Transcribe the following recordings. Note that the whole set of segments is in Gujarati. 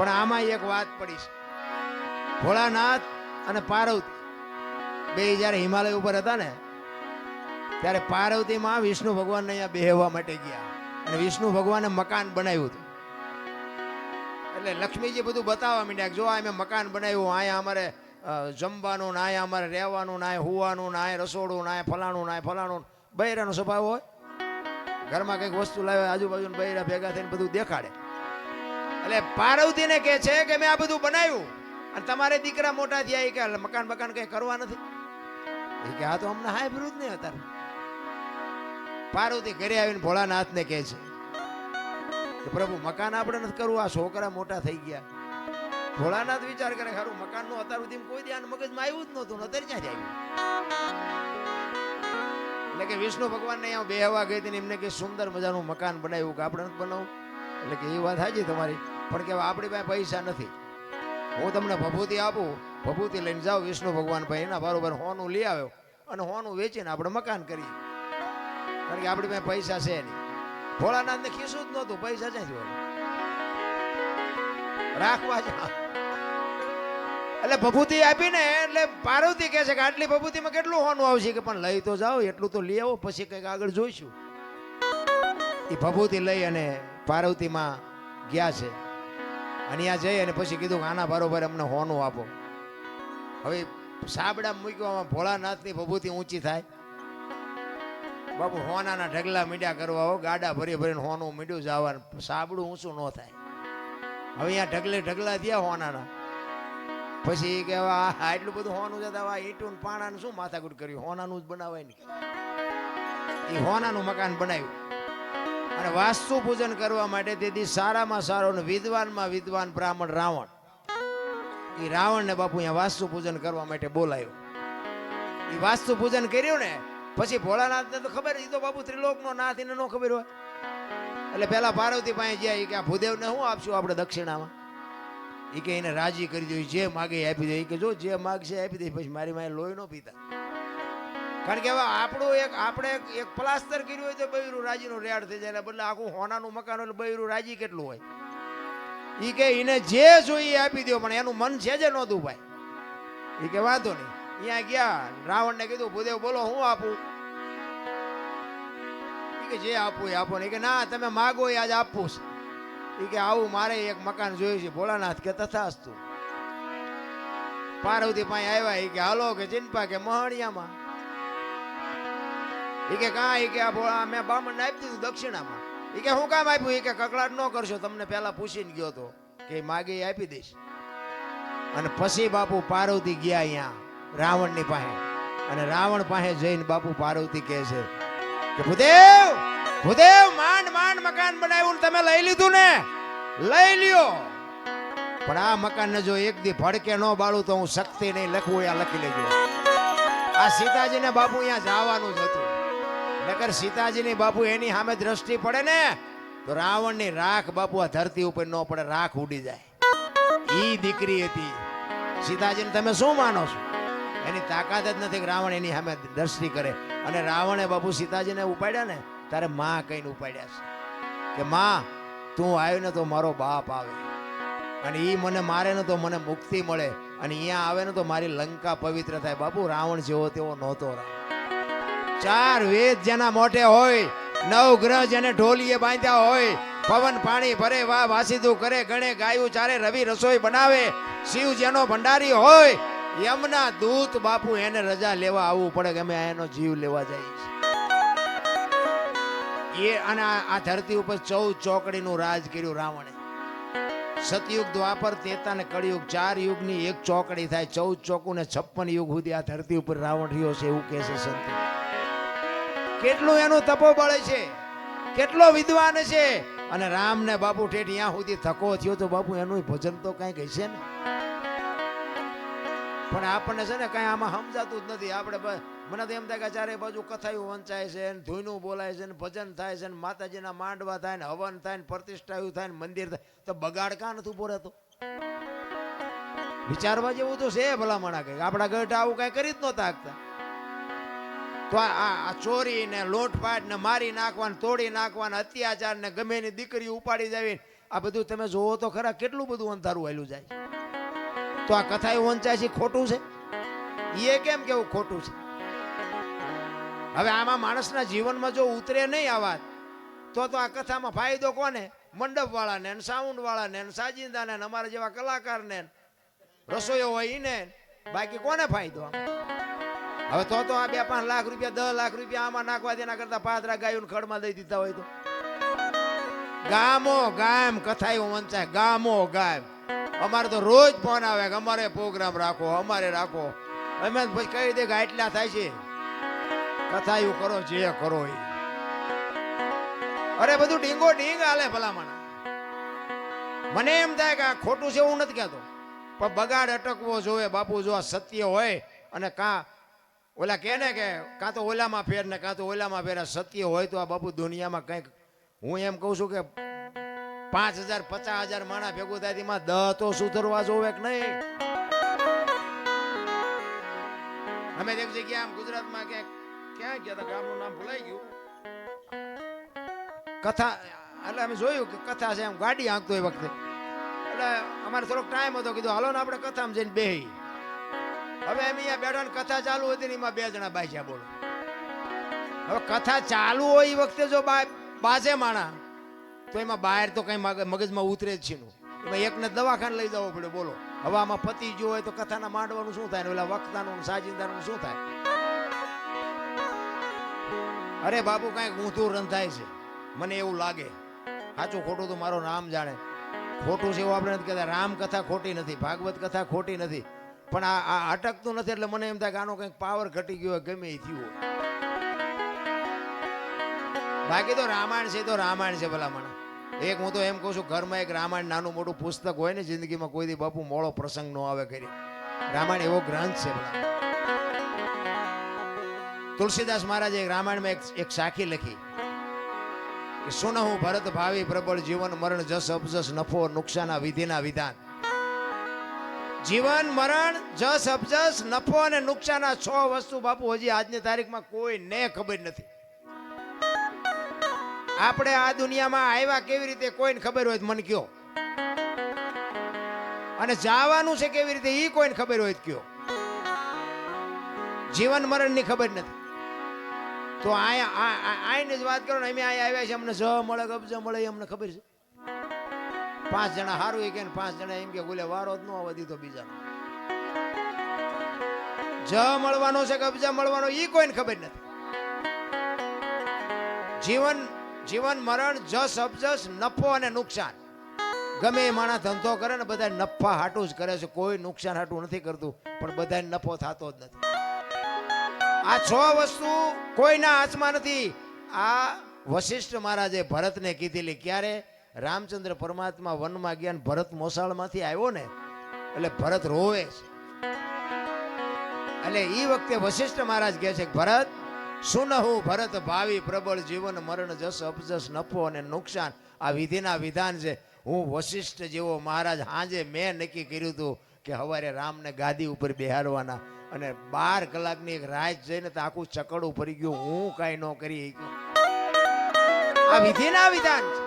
પણ આમાં એક વાત પડી છે. ભોળાનાથ અને પાર્વતી બે જ્યારે હિમાલય ઉપર હતા ને ત્યારે પાર્વતીમાં વિષ્ણુ ભગવાનને અહીંયા બેહવા માટે ગયા અને વિષ્ણુ ભગવાને મકાન બનાવ્યું હતું. એટલે લક્ષ્મીજી બધું બતાવવા માંડ્યા, જો આ મેં મકાન બનાવ્યું, અહીંયા અમારે જમવાનું ને અહીંયા અમારે રહેવાનું ને અહીંયા હુવાનું ને અહીંયા રસોડું ને અહીંયા ફલાણું ને અહીંયા ફલાણું. બૈરાનો સ્વભાવ હોય, ઘરમાં કંઈક વસ્તુ લાવે આજુબાજુ બૈરા ભેગા થઈને બધું દેખાડે. એટલે પાર્વતીને કહે છે કે મેં આ બધું બનાવ્યું અને તમારે દીકરા મોટા થયા એ કે મકાન બકાન કઈ કરવા નથી. એ કે આ તો અમને હાય વિરુદ્ધ નહીં હતા. પાર્વતી ઘરે આવીને ભોળાનાથને કહે છે કે પ્રભુ મકાન આપણે નથી કરવું, આ છોકરા મોટા થઈ ગયા. ભોળાનાથ વિચાર કરે ખરું મકાનનું અત્યાર સુધી કોઈ ધ્યાન મગજમાં આવ્યું જ નહોતું, અત્યારે ક્યાં જાય. એટલે કે વિષ્ણુ ભગવાનને અહીંયા બેહવા ગઈ હતી ને એમને કે સુંદર મજાનું મકાન બનાવ્યું કે આપણે નથી બનાવું. એટલે કે એ વાત સાચી તમારી, પણ કે આપણી પાસે પૈસા નથી. હું તમને ભભૂતિ આપું, ભભૂતિ લઈને જાઓ વિષ્ણુ ભગવાન ભાઈ એના બરોબર હોનું લઈ આવ્યો અને હોનું વેચીને આપણે મકાન કરીએ, કારણ કે આપણી પાસે પૈસા છે નહીં. ભોળાનાથને ખીસું જ નહોતું, પૈસા ક્યાંથી હોય રાખવા જ. એટલે ભભૂતિ આપીને એટલે પાર્વતી કહે છે કે આટલી ભભૂતિમાં કેટલું હોનું આવશે, કે પણ લઈ તો જાઓ, એટલું તો લઈ આવો, પછી કંઈક આગળ જોઈશું. એ ભભૂતિ લઈ અને પાર્વતીમાં ગયા છે અને ત્યાં જઈ અને પછી કીધું કે આના બરોબર અમને હોનું આપો. હવે સાબડા મૂકવામાં ભોળાનાથની ભભૂતિ ઊંચી થાય. બાપુ હોનાના ઢગલા મીડ્યા કરવા હો, ગાડા ભરી ભરીને હોનું મીડ્યું જવાનું, સાબડું ઊંચું ન થાય. હવે અહીંયા ઢગલે ઢગલા થયા હોનાના. પછી કે આટલું બધું હોનું જતા ઈટું પાણા શું માથાકૂટ કર્યું, હોનાનું જ બનાવાય નહીં. એ હોનાનું મકાન બનાવ્યું અને વાસ્તુ પૂજન કરવા માટે તેથી સારામાં સારો ને વિદ્વાનમાં વિદ્વાન બ્રાહ્મણ રાવણ, એ રાવણને બાપુ અહીંયા વાસ્તુ પૂજન કરવા માટે બોલાયો. એ વાસ્તુ પૂજન કર્યું ને પછી ભોળાનાથને તો ખબર, એ તો બાપુ ત્રિલોકનો નાથ, એને ન ખબર હોય. એટલે પેલા પાર્વતી પાસે ગયા કે આ ભૂદેવને શું આપશું આપણે દક્ષિણામાં. એ કે એને રાજી કરી દો, જે માગે આપી દે. એ કે જો જે માગશે આપી દે, પછી મારી માએ લોહી ન પીતા. કારણ કે હવે આપણું આપણે એક પ્લાસ્ટર કર્યું હોય તો બૈરું રાજીનું રેડ થઈ જાય, બદલે આખું હોનાનું મકાન એટલે બૈરું રાજી કેટલું હોય. એ કે એને જે જોઈએ આપી દો, પણ એનું મન છે જ નહોતું ભાઈ. એ કે વાંધો નહીં. અહીંયા ગયા રાવણને કીધું ભૂદેવ બોલો હું આપું. એ કે જે આપવું એ આપો ને. એ કે ના તમે માગો એ આજ આપવું છે. એ કે આવું મારે એક મકાન જોયું છે. ભોળાનાથ કે તથાસ્તુ. પાર્વતી પાસે આવ્યા. એ કે હાલો કે ચિંપા કે મહણિયામાં. એ કે કા. એ કે આ મેં બામણને આપી દીધું દક્ષિણામાં. એ કે હું કામ આપ્યું. એ કે કકળાટ ન કરશો, તમને પેલા પૂછીને ગયો તો કે માગે એ આપી દઈશ. અને પછી બાપુ પાર્વતી ગયા અહીંયા રાવણની પાસે અને રાવણ પાસે જઈને બાપુ પાર્વતી કહે છે કે ભૂદેવ ભૂદેવ માંડ માંડ મકાન બનાવ્યું તમે લઈ લીધું ને, લઈ લ્યો, પણ આ મકાન ને જો એક દી ભડકે ન બાળું તો હું શક્તિ નહીં લખવું, અહીંયા લખી લેજો. આ સીતાજીને બાપુ અહીંયા જવાનું જ હતું, નકર સીતાજીની બાપુ એની સામે દ્રષ્ટિ પડે ને તો રાવણની રાખ બાપુ આ ધરતી ઉપર ન પડે, રાખ ઉડી જાય. ઈ દીકરી હતી સીતાજીને. તમે શું માનો છો? એની તાકાત જ નથી કે રાવણ એની સામે દ્રષ્ટિ કરે. અને રાવણે બાપુ સીતાજીને ઉપાડ્યા ને તારે માં કહીને ઉપાડ્યા છે કે માં તું આવ્યો ને તો મારો બાપ આવે, અને ઈ મને મારે ને તો મને મુક્તિ મળે, અને અહીંયા આવે ને તો મારી લંકા પવિત્ર થાય. બાપુ રાવણ જેવો તેવો નહોતો. ચાર વેદ જેના મોઢે હોય, નવ ગ્રહ જેને ઢોલીએ બાંધ્યા હોય, પવન પાણી ભરે વાહ વાસીદું કરે, ગણે ગાયું ચારે, રવિ રસોઈ બનાવે, શિવ જેનો ભંડારી હોય, યમના દૂત બાપુ એને રજા લેવા આવવું પડે કે અમે એનો જીવ લેવા જઈએ છીએ. અને આ ધરતી ઉપર 14 ચોકડીનું રાજ કર્યું રાવણે. સતયુગ, દ્વાપર, ત્રેતા ને કળિયુગ, 4 યુગની એક ચોકડી થાય. 14 ચોકું ને 56 યુગ સુધી આ ધરતી ઉપર રાવણ રહ્યો છે એવું કહે છે સંતો. કેટલું એનું તપોબળ છે, કેટલો વિદ્વાન છે. અને રામ ને બાપુ ઠેઠ ત્યાં સુધી થકો થયો તો બાપુ એનું ભજન તો કઈ હશે ને, પણ આપણને છે ને કઈ આમાં સમજાતું જ નથી. આપણે મને તો એમ થાય કે ચારે બાજુ કથાયું વંચાય છે, ધૂનું બોલાય છે, ભજન થાય છે, માતાજીના માંડવા થાય ને, હવન થાય ને, પ્રતિષ્ઠાયું થાય ને, મંદિર થાય, તો બગાડ કાં નથી ઉભો રહેતો? વિચારવા જેવું તો છે ભલામણા. કઈ આપણા ગઢ આવું કઈ કરી જ નહોતા શકતા. તો આ ચોરી ને લોટપાટ ને મારી નાખવાને, તોડી નાખવાને, અત્યાચાર ને ગમે એની દીકરી ઉપાડી જાવી આ બધું તમે જોવો તો ખરા કેટલું બધું અંધારું હાલ્યું જાય તો આ કથા એવું વંચાય છે ખોટું છે એ કેમ કેવું ખોટું છે હવે આમાં માણસના જીવનમાં જો ઉતરે નહીં આ વાત તો આ કથામાં ફાયદો કોને મંડપ વાળાને સાઉન્ડ વાળાને સાજિંદાને અમારા જેવા કલાકારને રસોઈયો હોય ને બાકી કોને ફાયદો હવે તો આ 2-5 લાખ રૂપિયા 10 લાખ રૂપિયા આમાં નાખવા દેના કરતા પાત્રા ગાયું ખડમાં દઈ દીધા હોય તો ગામો ગામ કથા એવું વંચાય ગામો ગામ અમારે તો રોજ ફોન આવે કે અમારે પ્રોગ્રામ રાખો અમારે રાખો અમે પછી કહી દે કે આટલા થાય છે કથા એવું કરો જે કરો એ અરે બધું ડીંગો ડીંગ હાલે ભલામણ મને એમ થાય કે આ ખોટું છે એવું નથી કહેતો પણ બગાડ અટકવો જોઈએ બાપુ જો આ સત્ય હોય અને ઓલા કે ને કે કાં તો ઓલામાં ફેર ને કાં તો ઓલામાં ફેર સત્ય હોય તો આ બાપુ દુનિયામાં કંઈક હું એમ કહું છું કે 5,000 50,000 માણા ભેગું થાય તેમાં 10 તો સુધરવા જોવે કે નહીં અમે એક જગ્યા આમ ગુજરાતમાં ક્યાં ગયા હતા ગામનું નામ ભૂલાઈ ગયું કથા એટલે અમે જોયું કે કથા છે એમ ગાડી હાંકતો એ વખતે એટલે અમારે થોડોક ટાઈમ હતો કીધું હાલો ને આપણે કથામાં જઈને બેહી હવે એમ અહીંયા બેઠા ને કથા ચાલુ હતી ને એમાં 2 જણા બાજ્યા બોલો હવે કથા ચાલુ હોય એ વખતે જો બાજે માણા તો એમાં બહાર તો કઈ મગજમાં ઉતરે જ છે એમાં એકને દવાખાને લઈ જવો પડે બોલો હવે આમાં પતિ જો હોય તો કથાના માંડવાનું શું થાય ને ઓલા વક્તાનું સાજિંદાનું શું થાય અરે બાપુ કઈક ઊંધું રંધાય છે મને એવું લાગે સાચું ખોટું તો મારો નામ જાણે ખોટું છે એવું આપણે નથી કહેતા રામ કથા ખોટી નથી ભાગવત કથા ખોટી નથી પણ આ અટકતું નથી એટલે મને એમ થાય કે આનો કંઈક પાવર ઘટી ગયો હોય ગમે એ થયું હોય બાકી તો રામાયણ છે ભલામણ એક હું તો એમ કહું છું ઘરમાં એક રામાયણ નાનું મોટું પુસ્તક હોય ને જિંદગીમાં કોઈ દી બાપુ મોડો પ્રસંગ નો આવે કરી રામાયણ એવો ગ્રંથ છે ભલા તુલસીદાસ મહારાજે રામાયણમાં એક સાખી લખી કે સુનહું ભરત ભાવી પ્રબળ જીવન મરણ જસ અપજસ નફો નુકસાના વિધિના વિધાન જીવન મરણ જસ અપજસ નફો અને નુકસાન 6 વસ્તુ બાપુ હજી આજની તારીખમાં કોઈને ખબર નથી આપણે આ દુનિયામાં આવ્યા કેવી રીતે કોઈને ખબર હોય મને કયો અને જવાનું છે કેવી રીતે ઈ કોઈને ખબર હોય કયો જીવન મરણ ની ખબર નથી તો આઈને જ વાત કરો ને અમે અહીંયા આવ્યા છે અમને જ મળે કબજ મળે અમને ખબર છે 5 જણા હારું એ કે 5 જણા એમ કે બોલે વારો જ ન આવવા દીધો બીજાનો જ મળવાનો છે કબજા મળવાનો ઈ કોઈને ખબર નથી જીવન મરણ જસ અપજસ નફો અને નુકસાન ગમે એ માણસ ધંધો કરે ને બધા નફા હાટું જ કરે છે કોઈ નુકસાન હાટું નથી કરતું પણ બધા નફો થતો જ નથી આ 6 વસ્તુ કોઈના હાથમાં નથી આ વશિષ્ઠ મહારાજે ભરતને કીધેલી ક્યારે રામચંદ્ર પરમાત્મા વનમાં ગયા ને ભરત મોસાળમાંથી આવ્યો ને એટલે ભરત રોવે છે એટલે એ વખતે વશિષ્ઠ મહારાજ કહે છે ભરત સુનહું ભરત ભાવી પ્રબળ જીવન મરણ જસ અપજસ નફો અને નુકસાન આ વિધિના વિધાન છે હું વશિષ્ઠ જેવો મહારાજ હાજે મેં નક્કી કર્યું હતું કે સવારે રામને ગાદી ઉપર બેહાડવાના અને 12 કલાકની એક રાત જઈને તો આખું ચકડું ફરી ગયું હું કાંઈ ન કરી આ વિધિના વિધાન છે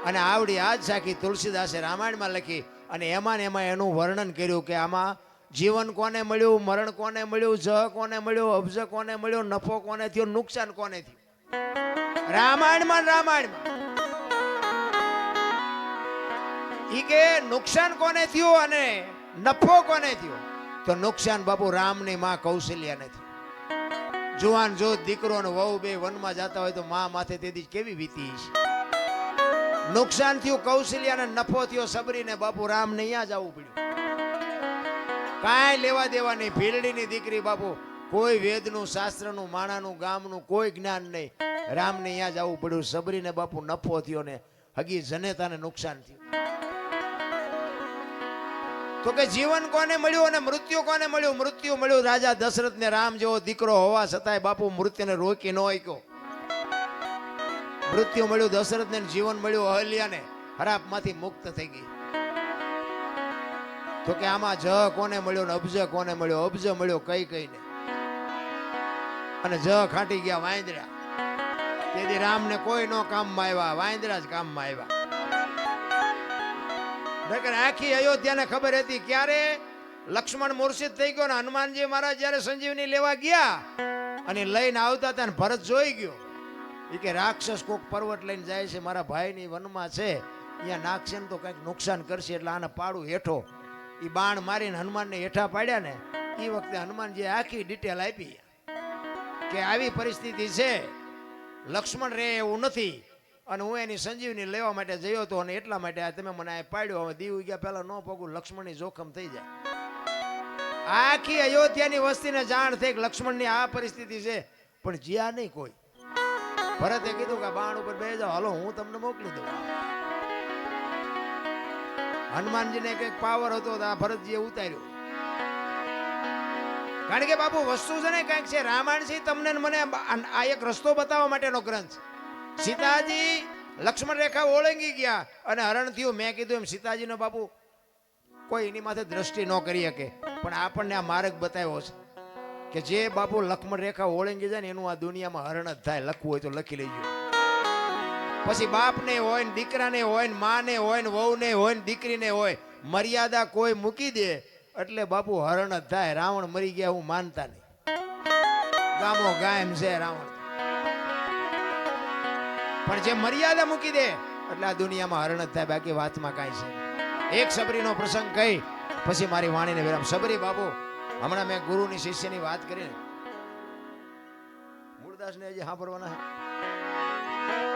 અને આવડી આજ સાખી તુલસીદાસે રામાયણમાં લખી અને એમાં એનું વર્ણન કર્યું કે આમાં જીવન કોને મળ્યું મરણ કોને મળ્યું જ કોને મળ્યું અબજ કોને મળ્યો નફો કોને થયો નુકસાન કોને થયું રામાયણમાં ઈ કે નુકસાન કોને થયું અને નફો કોને થયો તો નુકસાન બાપુ રામની માં કૌશલ્યાને થયું જુવાન જો દીકરો ને વહુ બે વનમાં જતા હોય તો માં માથે તેથી કેવી વીતી છે નુકસાન થયું કૌશલ્યાને નફો થયો સબરીને બાપુ રામને અહીંયા જવું પડ્યું કાંઈ લેવા દેવા નહીં ભીલડીની દીકરી બાપુ કોઈ વેદનું શાસ્ત્રનું માણાનું ગામનું કોઈ જ્ઞાન નહીં રામને અહીંયા જવું પડ્યું સબરીને બાપુ નફો થયો ને હગી જનેતાને નુકસાન થયું તો કે જીવન કોને મળ્યું અને મૃત્યુ કોને મળ્યું મૃત્યુ મળ્યું રાજા દશરથને રામ જેવો દીકરો હોવા છતાંય બાપુ મૃત્યુને રોકી ન શક્યો મૃત્યુ મળ્યું દશરથને જીવન મળ્યું અહલ્યાને હરાપમાંથી મુક્ત થઈ ગઈ તો કે આમાં જ કોને મળ્યો ને અબજ કોને મળ્યો અબજ મળ્યો કઈ કઈને અને જ ખાટી ગયા વાંદરા તેથી રામને કોઈ નો કામમાં આવ્યા વાંદરા જ કામમાં આવ્યા નકર આખી અયોધ્યાને ખબર હતી. ક્યારે લક્ષ્મણ મૂર્છિત થઈ ગયો ને હનુમાનજી મહારાજ જ્યારે સંજીવની લેવા ગયા અને લઈને આવતા હતા ને ભરત જોઈ ગયો. એ કે રાક્ષસ કોક પર્વત લઈને જાય છે, મારા ભાઈની વનમાં છે, અહીંયા નાખશે ને તો કંઈક નુકસાન કરશે, એટલે આને પાડું હેઠો. એ બાણ મારીને હનુમાનને હેઠા પાડ્યા ને એ વખતે હનુમાનજી આખી ડિટેલ આપી કે આવી પરિસ્થિતિ છે, લક્ષ્મણ રે એવું નથી, અને હું એની સંજીવની લેવા માટે જયો હતો અને એટલા માટે આ તમે મને આ પાડ્યો. હવે દીવ ગયા પહેલા ન પગું, લક્ષ્મણની જોખમ થઈ જાય. આખી અયોધ્યાની વસ્તીને જાણ થઈ કે લક્ષ્મણની આ પરિસ્થિતિ છે, પણ જ્યાં નહીં કોઈ. ભરતે કીધું કે બાણ ઉપર બેસી જાઓ, હાલો હું તમને મોકલી દઉં. હનુમાનજીને કઈક પાવર હતો તો આ ભરતજીએ ઉતાર્યો. કારણ કે બાપુ વસ્તુ છે ને કઈક છે. રામાયણ છે તમને મને આ એક રસ્તો બતાવવા માટેનો ગ્રંથ. સીતાજી લક્ષ્મણ રેખા ઓળંગી ગયા અને હરણ થયું. મેં કીધું એમ સીતાજીનો બાપુ કોઈ એની માથે દ્રષ્ટિ ન કરી શકે, પણ આપણને આ માર્ગ બતાવ્યો છે કે જે બાપુ લક્ષ્મણ રેખા ઓળંગી જાય ને એનું આ દુનિયામાં હરણ જ થાય. લખવું હોય તો લખી લેજો. પછી બાપને હોય ને દીકરાને હોય ને માને હોય ને વહુને હોય ને દીકરીને હોય, મર્યાદા કોઈ મૂકી દે એટલે બાપુ હરણ જ થાય. રાવણ મરી ગયા હું માનતા નહીં, ગામો ગાયમ છે રાવણ, પણ જે મર્યાદા મૂકી દે એટલે આ દુનિયામાં હરણ જ થાય. બાકી વાતમાં કાંઈ છે. એક સબરીનો પ્રસંગ કહી પછી મારી વાણીને વિરામ. સબરી બાપુ હમણાં મેં ગુરુની શિષ્યની વાત કરીને મૂળદાસને હજી સાંભળવાના છે.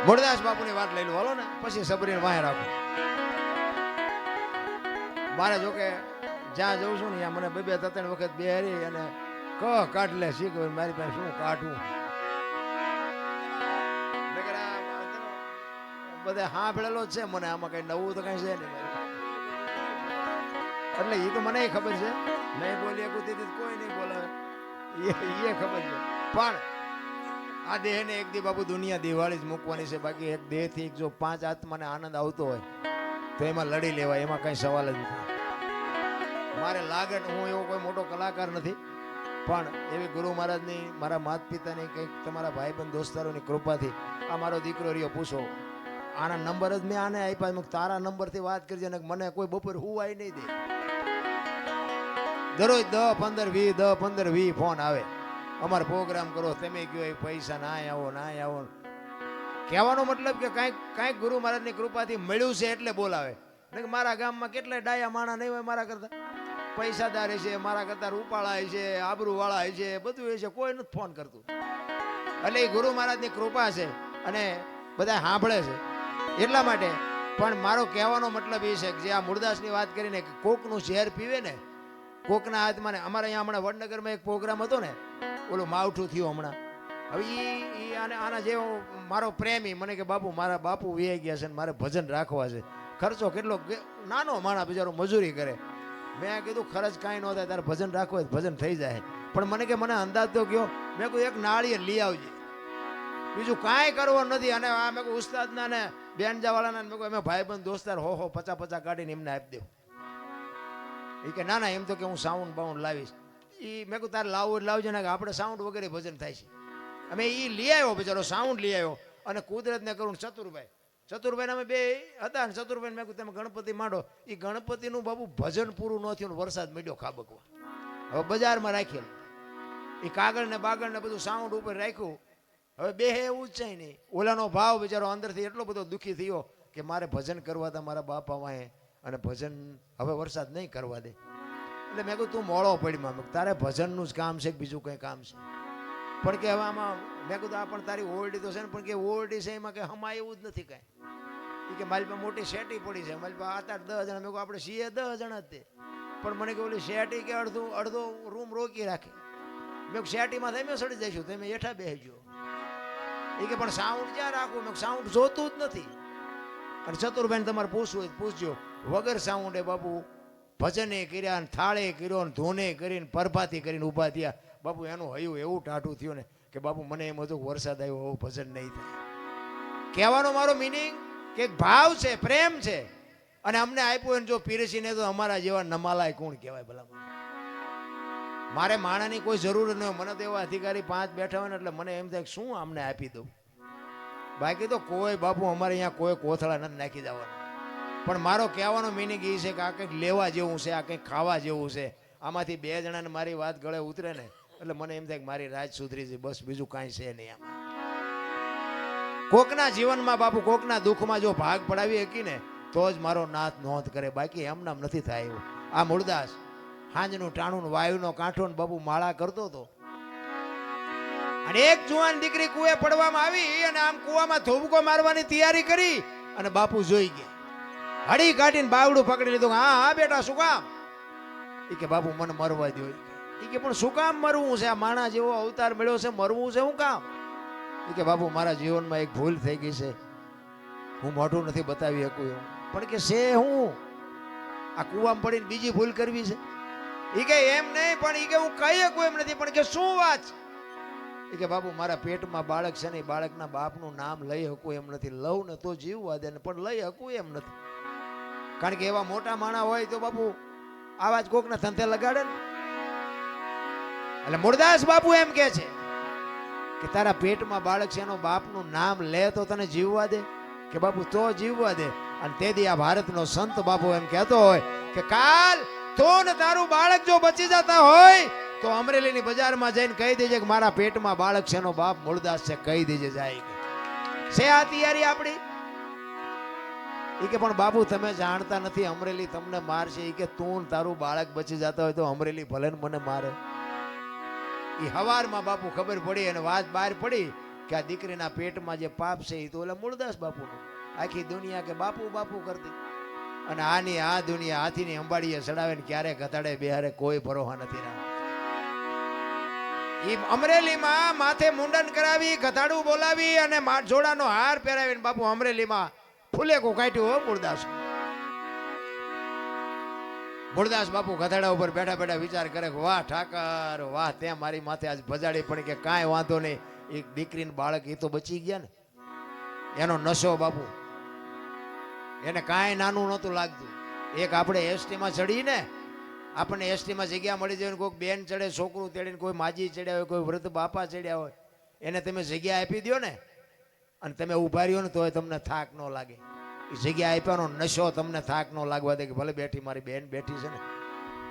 મૂળદાસ બાપુની વાત લઈ લો હાલો ને, પછી સબરીને વાહે રાખો. મારે જોકે જ્યાં જઉં છું ને ત્યાં મને બે ત્રણ વખત બેહરી અને કાઢ લે શીખ મારી પાસે શું કાઢવું. બધા સાંભળેલો જ છે મને, આમાં કઈ નવું તો કઈ છે નહીં. એટલે એ તો મને ખબર છે, નહીં બોલી કોઈ નહીં બોલાવે એ ખબર છે. પણ આ દેહને એક દી બાપુ દુનિયા દિવાળી જ મૂકવાની છે. બાકી એક દેહથી જો 5 આત્માને આનંદ આવતો હોય તો એમાં લડી લેવાય, એમાં કઈ સવાલ જ નથી. મારે લાગે હું એવો કોઈ મોટો કલાકાર નથી, પણ એવી ગુરુ મહારાજની, મારા માતા પિતાની, કંઈક તમારા ભાઈબંધ દોસ્તારોની કૃપાથી આ મારો દીકરો રહ્યો. પૂછો આના નંબર જ મેં આને આપ્યા. તારા નંબરથી વાત કરજે ને મને કોઈ બપોર હુવાય નહીં દે. દરરોજ 10, 15, 20 ફોન આવે, અમારે પ્રોગ્રામ કરો, તમે કયો એ પૈસા ના આવો. કહેવાનો મતલબ કે કાંઈક ગુરુ મહારાજની કૃપાથી મળ્યું છે એટલે બોલાવે. મારા ગામમાં કેટલાય ડાયા માણા નહીં હોય મારા કરતા, પૈસાદાર છે, મારા કરતા રૂપાળા છે, આબરૂ વાળા છે, બધું એ છે, કોઈ નથી ફોન કરતું. એટલે એ ગુરુ મહારાજની કૃપા છે અને બધા સાંભળે છે એટલા માટે. પણ મારો કહેવાનો મતલબ એ છે કે જે આ મૂળદાસની વાત કરીને કોકનું ઝેર પીવે ને, કોકના હાથમાં. અમારે અહીંયા હમણાં વડનગરમાં એક પ્રોગ્રામ હતો ને, ઓલું માવઠું થયું હમણાં. હવે આના જેવો મારો પ્રેમી મને કે બાપુ મારા બાપુ વી ગયા છે ને મારે ભજન રાખવા છે. ખર્ચો કેટલો, નાનો માણસ બિચારો મજૂરી કરે. મેં કીધું ખર્ચ કાંઈ ન થાય, તારે ભજન રાખવું હોય ભજન થઈ જાય. પણ મને કે મને અંદાજ તો ગયો. મેં કહ્યું એક નાળિયેર લઈ આવજે, બીજું કાંઈ કરવું નથી. અને આ મેં કહું ઉસ્તાદના ને બેનજાવાળાના મેં કહું અમે ભાઈબંધ દોસ્તાર 50 કાઢીને એમને આપી દઉં. એ કે ના એમ તો કે હું સાઉન્ડ બાઉન્ડ લાવીશ. એ મેં કહું તારે લાવવું લાવજે ને, કે આપણે સાઉન્ડ વગેરે ભજન થાય છે. અમે એ લઈ આવ્યો બિચારો, સાઉન્ડ લઈ આવ્યો. અને કુદરતને કરું ચતુરભાઈ અમે બે હતા ને, ચતુરભાઈ મેં કહું તમે ગણપતિ માંડો. એ ગણપતિનું બાબુ ભજન પૂરું ન થયું, વરસાદ મળ્યો ખાબકવા. હવે બજારમાં રાખેલું એ કાગળ ને બાગળ ને બધું સાઉન્ડ ઉપર રાખ્યું. હવે બે એવું જ છે નહીં. ઓલાનો ભાવ બિચારો અંદરથી એટલો બધો દુઃખી થયો કે મારે ભજન કરવા હતા મારા બાપા વાંહે, અને ભજન હવે વરસાદ નહીં કરવા દે. એટલે મેં કહ્યું તું મોડો પડીમાં, તારે ભજનનું જ કામ છે કે બીજું કંઈ કામ છે? પણ કે હવે આમાં મેં કીધું આ પણ તારી ઓરડી તો છે ને, પણ કે ઓરડી છે એમાં કે હમા એવું જ નથી કાંઈ. એ કે મારી પાસે મોટી શેટી પડી છે, મારી પાસે 8-8, 10 જણા. મેં કહું આપણે છીએ 10 જણા જ તે, પણ મને કે ઓલી શેટી કે અડધો રૂમ રોકી રાખે. મેં શેટીમાં તમે સડી જઈશું, તમે હેઠા બેસજો. એ કે પણ સાઉન્ડ ક્યાં રાખવું? મેં સાઉન્ડ જોતું જ નથી. અને ચતુરભાઈને તમારે પૂછવું હોય પૂછજો, વગર સાઉન્ડે બાપુ ભજને કર્યા ને થાળે કર્યો ને ધૂને કરીને પરભાતી કરીને ઊભા થયા. બાપુ એનું હયું એવું ટાઢું થયું ને કે બાપુ મને એમ હતું વરસાદ આવ્યો એવું ભજન નહીં થાય. કહેવાનો મારો મિનિંગ કે ભાવ છે, પ્રેમ છે, અને અમને આપ્યું એને જો પીરસીને તો અમારા જેવા નમાલાય કોણ કહેવાય ભલા? મારે માણાની કોઈ જરૂર ન હોય. મને તો એવા અધિકારી 5 બેઠા હોય ને એટલે મને એમ થાય શું અમને આપી દઉં. બાકી તો કોઈ બાપુ અમારે અહીંયા કોઈ કોથળા નથી નાખી જવાના. પણ મારો કહેવાનો મિનિંગ એ છે કે આ કંઈક લેવા જેવું છે, આ કંઈક ખાવા જેવું છે. આમાંથી બે જણાને મારી વાત ગળે ઉતરે ને એટલે મને એમ થાય કે મારી રાત સુધરી છે, બસ બીજું કાંઈ છે નહીં આમાં. કોકના જીવનમાં બાપુ કોકના દુઃખમાં જો ભાગ પડાવી શકી ને તો જ મારો નાથ નોંધ કરે, બાકી એમનામ નથી થાય એવું. આ મૂળદાસ હાંજનું ટાણું વાયુનો કાંઠો ને બાપુ માળા કરતો હતો અને એક જુવાન દીકરી કુએ પડવામાં આવી અને આમ કુવામાં ધોબકો મારવાની તૈયારી કરી અને બાપુ જોઈ ગયા, હળી કાઢીને બાવડું પકડી લીધું. હા હા બેટા શું કામ? એ કે બાપુ મને મરવા દો. એ કે પણ શું કામ મરવું છે? આ માણા જેવો અવતાર મળ્યો છે, મરવું છે શું કામ? એ કે બાપુ મારા જીવનમાં એક ભૂલ થઈ ગઈ છે, હું મોઢું નથી બતાવી શકું એવું. પણ કે છે હું આ કુવામાં પડીને બીજી ભૂલ કરવી છે? એ કે એમ નહીં, પણ એ કે હું કહી શકું એમ નથી, પણ કે શું વાત છે? એ કે બાપુ મારા પેટમાં બાળક છે ને, બાળકના બાપનું નામ લઈ શકું એમ નથી. લઉં ને તો જીવવા દે ને, પણ લઈ શકું એમ નથી. કારણ કે એવા મોટા માણા હોય તો બાપુ આવા જ કોકના ધંધે લગાડે ને. એટલે મૂળદાસ બાપુ એમ કે છે કે તારા પેટમાં બાળક છે એનો બાપનું નામ લે તો તને જીવવા દે? કે બાપુ તો જીવવા દે. અને તેથી આ ભારતનો સંત બાપુ એમ કહેતો હોય કે કાલ તો ને તારું બાળક જો બચી જતા હોય તો અમરેલીની બજારમાં જઈને કહી દેજે કે મારા પેટમાં બાળક છે એનો બાપ મૂળદાસ છે, કહી દેજે જાય છે. આ તૈયારી આપણી? એ કે પણ બાપુ તમે જાણતા નથી, અમરેલી તમને મારશે. એ કે તું તારું બાળક બચી જતા હોય તો અમરેલી ભલે ને મને મારે. એ હવારમાં બાપુ ખબર પડી અને વાત બહાર પડી કે આ દીકરીના પેટમાં જે પાપ છે એ તો ઓલા મૂળદાસ બાપુનું. આખી દુનિયા કે બાપુ બાપુ કરતી અને આની આ દુનિયા હાથીની અંબાડીએ ચડાવે ને ક્યારે ઘટાડે બેહારે કોઈ ભરોસા નથી રહ્યા. એ અમરેલીમાં માથે મુંડન કરાવી, ગધાડું બોલાવી અને જોડાનો હાર પહેરાવીને બાપુ અમરેલીમાં ફૂલેકું કાઢ્યું હો મૂળદાસ. મૂળદાસ બાપુ ગધાડા ઉપર બેઠા બેઠા વિચાર કરે કે વાહ ઠાકર વાહ, ત્યાં મારી માથે આજ ભજાડી પડી કે કાંઈ વાંધો નહીં, એક દીકરીને બાળક એ તો બચી ગયા ને. એનો નશો બાપુ એને કાંઈ નાનું નહોતું લાગતું. એક આપણે એસટીમાં ચડીને આપણને એસટીમાં જગ્યા મળી જાય, કોઈક બેન ચડે, છોકરું તેડીને કોઈ માજી ચડ્યા હોય, કોઈ વૃદ્ધ બાપા ચડ્યા હોય, એને તમે જગ્યા આપી દો ને અને તમે ઉભા રહ્યો ને તોય તમને થાક ન લાગે. એ જગ્યા આપ્યાનો નશો તમને થાક ન લાગવા દે કે ભલે બેઠી મારી બેન બેઠી છે ને